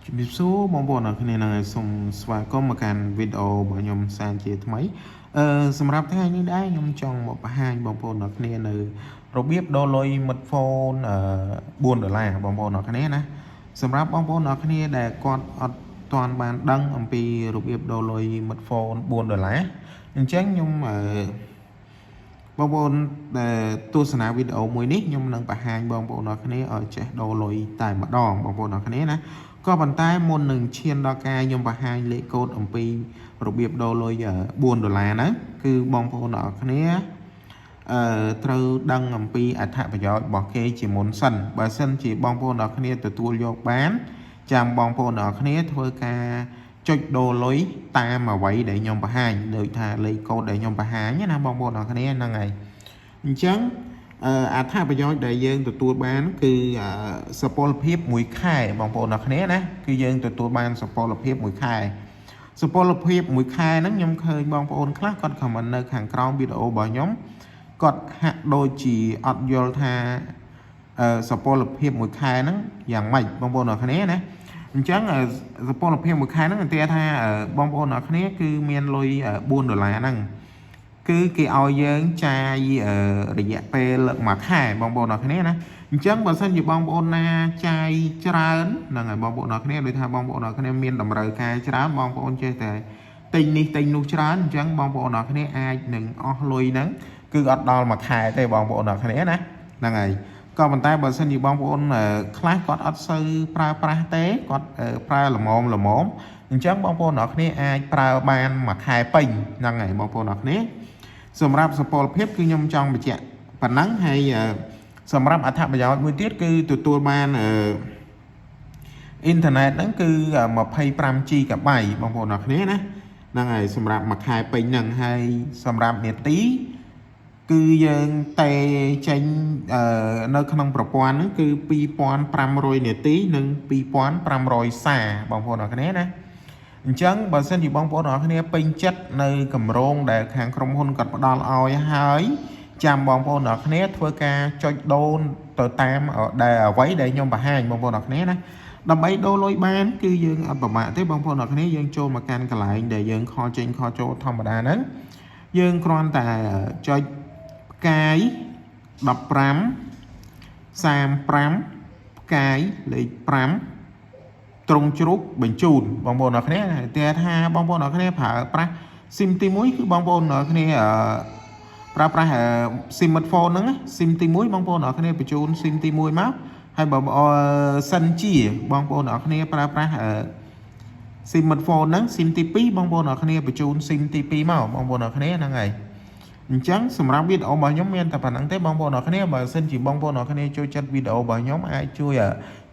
ជំរាបសួរបងប្អូនអរគ្នានឹងសូមស្វាគមន៍មកកាន់វីដេអូរបស់ខ្ញុំសានជាថ្មីសម្រាប់ថ្ងៃនេះដែរខ្ញុំចង់មកបង្ហាញបងប្អូនអរគ្នានៅរបៀបដូរលុយ Smartphone $4បងប្អូនអរគ្នាណាសម្រាប់បងប្អូនអរគ្នាដែលគាត់អត់ទាន់បានដឹងអំពីរបៀបដូរលុយ Smartphone $4អញ្ចឹងខ្ញុំបងប្អូនដែលទស្សនាវីដេអូមួយនេះខ្ញុំនឹងបង្ហាញបងប្អូនអរគ្នាឲ្យចេះដូរលុយតែម្ដងបងប្អូនអរគ្នាណាក៏ប៉ុន្តែមុននឹងឈានដល់ការខ្ញុំបង្ហាញលេខកូដអំពីរបៀបដូរលុយ$4ហ្នឹងគឺបងប្អូនអរគ្នាត្រូវដឹងអំពីអត្ថប្រយោជន៍របស់គេជាមុនសិនបើសិនជាបងប្អូនអរគ្នាទទួលយកបានចាំបងប្អូនអរគ្នាធ្វើការចុចដូរលុយតាមអ្វីដែលខ្ញុំបង្ហាញដូចថាលេខកូដដែលខ្ញុំបង្ហាញណាបងប្អូនអរគ្នាហ្នឹងហើយអញ្ចឹងអត្ថប្រយោជន៍ដែលយើងទទួលបានគឺសុពលភាពមួយខែបងប្អូនអរគ្នាណាគឺយើងទទួលបានសុពលភាពមួយខែសុពលភាពមួយខែហ្នឹងខ្ញុំឃើញបងប្អូនខ្លះគាត់ខមមិននៅខាងក្រោមវីដេអូរបស់ខ្ញុំគាត់ហាក់ដូចជាអត់យល់ថាសុពលភាពមួយខែហ្នឹងយ៉ាងម៉េចបងប្អូនអរគ្នាណាអញ្ចឹងសុពលភាពមួយខែហ្នឹងគេថាបងប្អូនអរគ្នាគឺមានលុយ$4ហ្នឹងគឺគេឲ្យយើងចាយរយៈពេលមួយខែបងប្អូនអរគ្នាណាអញ្ចឹងបើសិនជាបងប្អូនណាចាយច្រើនហ្នឹងហើយបងប្អូនអរគ្នាដូចថាបងប្អូនអរគ្នាមានតម្រូវការច្រើនបងប្អូនចេះតែទិញនេះទិញនោះច្រើនអញ្ចឹងបងប្អូនអរគ្នាអាចនឹងអស់លុយហ្នឹងគឺអត់ដល់មួយខែទេបងប្អូនអរគ្នាណាហ្នឹងហើយក៏ប៉ុន្តែបើសិនជាបងប្អូនខ្លះគាត់អត់សូវប្រើប្រាស់ទេគាត់ប្រើល្មមអញ្ចឹងបងប្អូនអរគ្នាអាចប្រើបានមួយខែពេញហ្នឹងហើយបងប្អូនអរគ្នាសម្រាប់សុពលភាពគឺខ្ញុំចង់បញ្ជាក់ប៉ុណ្ណឹងហើយសម្រាប់អត្ថប្រយោជន៍មួយទៀតគឺទទួលបានអ៊ីនធឺណិតហ្នឹងគឺ 25GB បងប្អូនអរគ្នាណាហ្នឹងហើយសម្រាប់មួយខែពេញហ្នឹងហើយសម្រាប់នាទីគឺយើងតែចេញនៅក្នុងប្រព័ន្ធហ្នឹងគឺ2500នាទីនិង2500សារបងប្អូនអរគ្នាណាអញ្ចឹងបើសិនជាបងប្អូនអរគ្នាពេញចិត្តនៅកម្រងដែលខាងក្រុមហ៊ុនគាត់ផ្ដល់ឲ្យហើយចាំបងប្អូនអរគ្នាធ្វើការចុចដូរទៅតាមដែលអ្វីដែលខ្ញុំបង្ហាញបងប្អូនអរគ្នាណាដើម្បីដូរលុយបានគឺយើងអត់ប្រមាថទេបងប្អូនអរគ្នាយើងចូលមកកាន់កន្លែងដែលយើងខលចេញខលចូលធម្មតាហ្នឹងយើងគ្រាន់តែចុចផ្កាយ15 35ផ្កាយលេខ5ត្រង់ជ្រូកបញ្ជូនបងប្អូនអរគ្នាតែថាបងប្អូនអរគ្នាប្រើប្រាស់ SIM ទី1គឺបងប្អូនអរគ្នាប្រើប្រាស់ SIM Smartphone ហ្នឹង SIM ទី1បងប្អូនអរគ្នាបញ្ជូន SIM ទី1មកហើយបើសិនជាបងប្អូនអរគ្នាប្រើប្រាស់SIM Smartphone ហ្នឹង SIM ទី2បងប្អូនអរគ្នាបញ្ជូន SIM ទី2មកបងប្អូនអរគ្នាហ្នឹងហើយអញ្ចឹងសម្រាប់វីដេអូរបស់ខ្ញុំមានតែប៉ុណ្្នឹងទេបងប្អូនអរគ្នាបើសិនជាបងប្អូនអរគ្នាចូលចិត្តវីដេអូរបស់ខ្ញុំអាចជួយ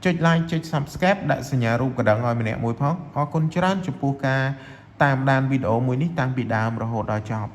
ចុច like ចុច subscribe ដាក់សញ្ញារូបកណ្ដឹងឲ្យម្នាក់មួយផងអរគុណច្រើនចំពោះការតាមដានវីដេអូមួយនេះតាំងពីដើមរហូតដល់ចប់